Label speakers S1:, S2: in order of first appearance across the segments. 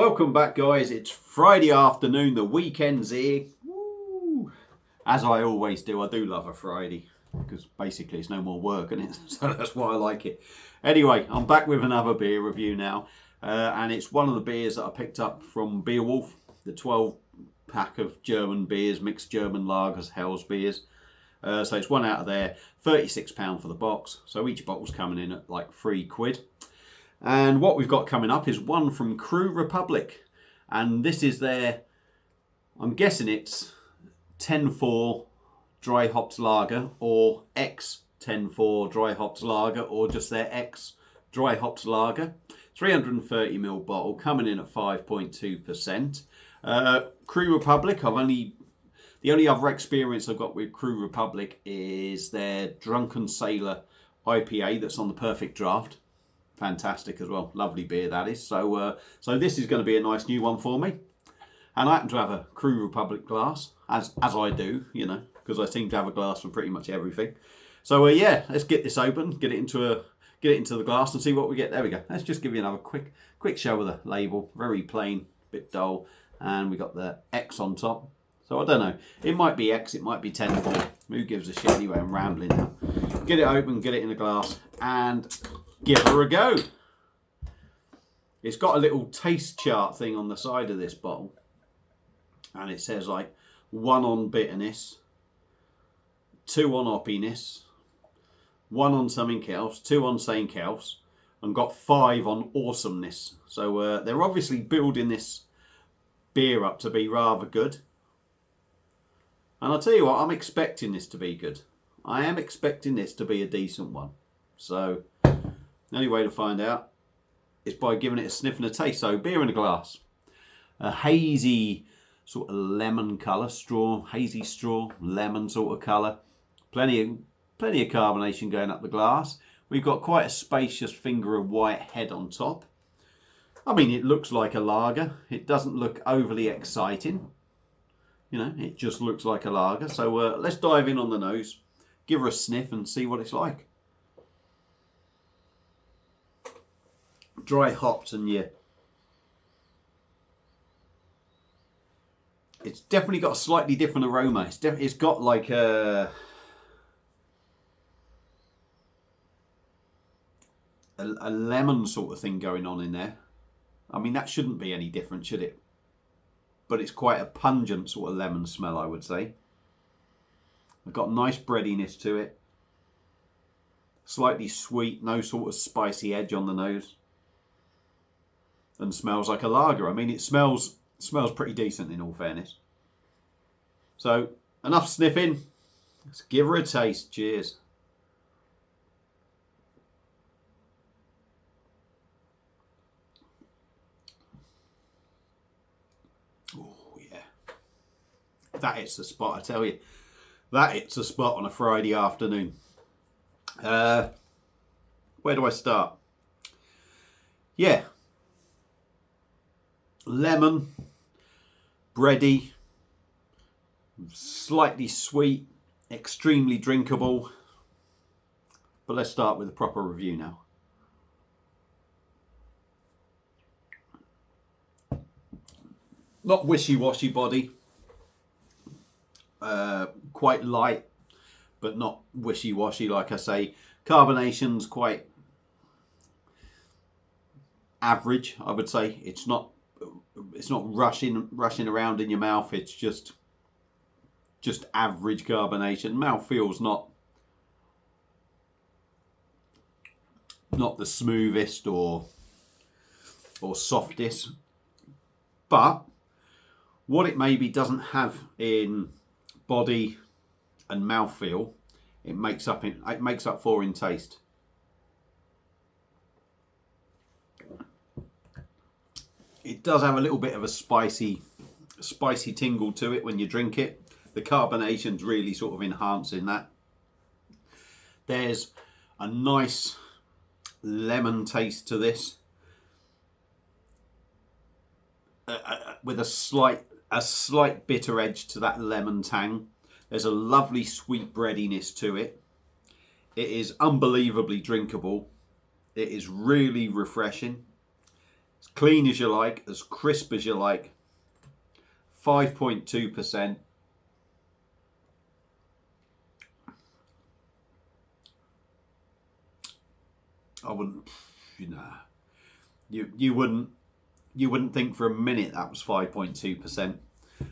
S1: Welcome back, guys. It's Friday afternoon, the weekend's here. Woo. As I always do, I do love a Friday because basically it's no more work, isn't it? So that's why I like it. Anyway, I'm back with another beer review now, and it's one of the beers that I picked up from Beerwolf, the 12 pack of German beers, mixed German lagers, Helles beers. So it's one out of there, £36 for the box. So each bottle's coming in at like £3. And what we've got coming up is one from Crew Republic. And this is their, I'm guessing it's 10-4 dry hopped lager or X 10-4 dry hopped lager or just their X dry hopped lager. 330ml bottle coming in at 5.2%. Crew Republic, the only other experience I've got with Crew Republic is their Drunken Sailor IPA that's on the Perfect Draft. Fantastic as well. Lovely beer that is. So this is going to be a nice new one for me. And I happen to have a Crew Republic glass, as I do, you know, because I seem to have a glass for pretty much everything. So yeah, let's get this open, get it into the glass and see what we get. There we go. Let's just give you another quick show of the label. Very plain, bit dull, and we got the X on top. So I don't know. It might be X, it might be 10-4. Who gives a shit anyway? I'm rambling now. Get it open, get it in the glass, and give her a go. It's got a little taste chart thing on the side of this bottle. And it says like 1 on bitterness, 2 on hoppiness, 1 on something else, 2 on something else, and got 5 on awesomeness. So they're obviously building this beer up to be rather good. And I'll tell you what, I'm expecting this to be good. I am expecting this to be a decent one. So the only way to find out is by giving it a sniff and a taste. So beer in a glass. A hazy sort of lemon colour, hazy straw, lemon sort of colour. Plenty of carbonation going up the glass. We've got quite a spacious finger of white head on top. I mean, it looks like a lager. It doesn't look overly exciting. You know, it just looks like a lager. So let's dive in on the nose, give her a sniff and see what it's like. Dry hopped and yeah. It's definitely got a slightly different aroma. It's got like a lemon sort of thing going on in there. I mean, that shouldn't be any different, should it? But it's quite a pungent sort of lemon smell, I would say. I've got nice breadiness to it. Slightly sweet, no sort of spicy edge on the nose. And smells like a lager. I mean, it smells pretty decent in all fairness. So, enough sniffing. Let's give her a taste. Cheers. Oh, yeah. That hits the spot, I tell you. That hits the spot on a Friday afternoon. Where do I start? Yeah. Lemon, bready, slightly sweet, extremely drinkable. But let's start with a proper review now. Not wishy-washy body. Quite light, but not wishy-washy, like I say. Carbonation's quite average, I would say. It's not rushing around in your mouth. It's just average carbonation. Mouthfeel's not the smoothest or softest, but what it maybe doesn't have in body and mouthfeel, it makes up for in taste. It does have a little bit of a spicy tingle to it when you drink it. The carbonation's really sort of enhancing that. There's a nice lemon taste to this, with a slight bitter edge to that lemon tang. There's a lovely sweet breadiness to it. It is unbelievably drinkable. It is really refreshing. As clean as you like, as crisp as you like. 5.2%. I wouldn't, you wouldn't think for a minute that was 5.2%.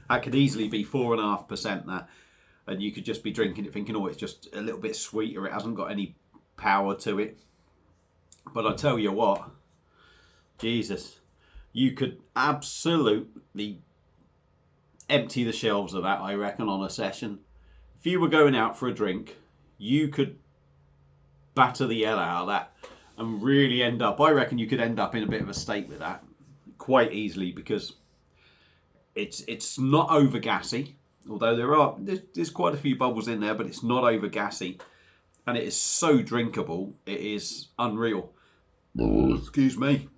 S1: That could easily be 4.5%. That, and you could just be drinking it thinking, oh, it's just a little bit sweeter. It hasn't got any power to it. But I tell you what, Jesus, you could absolutely empty the shelves of that, I reckon, on a session. If you were going out for a drink, you could batter the hell out of that and really end up, I reckon you could end up in a bit of a state with that quite easily, because it's not over gassy, although there's quite a few bubbles in there, but it's not over gassy, and it is so drinkable. It is unreal. Excuse me.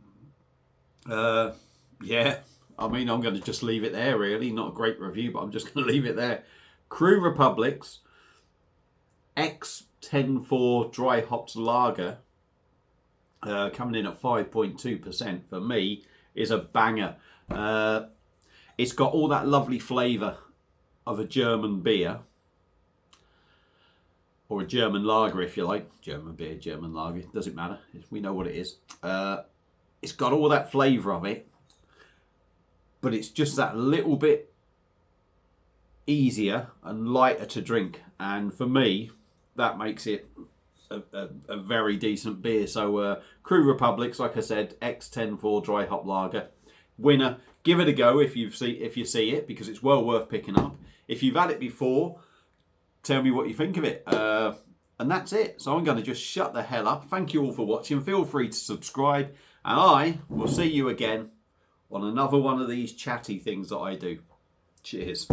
S1: Yeah, I mean, I'm going to just leave it there, really. Not a great review, but I'm just going to leave it there. Crew Republic's X104 Dry Hops Lager, coming in at 5.2%, for me, is a banger. It's got all that lovely flavour of a German beer, or a German lager, if you like. German beer, German lager, doesn't matter. We know what it is. It's got all that flavour of it, but it's just that little bit easier and lighter to drink. And for me, that makes it a very decent beer. So Crew Republic's, like I said, X104 Dry Hop Lager, winner. Give it a go if you see it, because it's well worth picking up. If you've had it before, tell me what you think of it. And that's it. So I'm going to just shut the hell up. Thank you all for watching. Feel free to subscribe, and I will see you again on another one of these chatty things that I do. Cheers.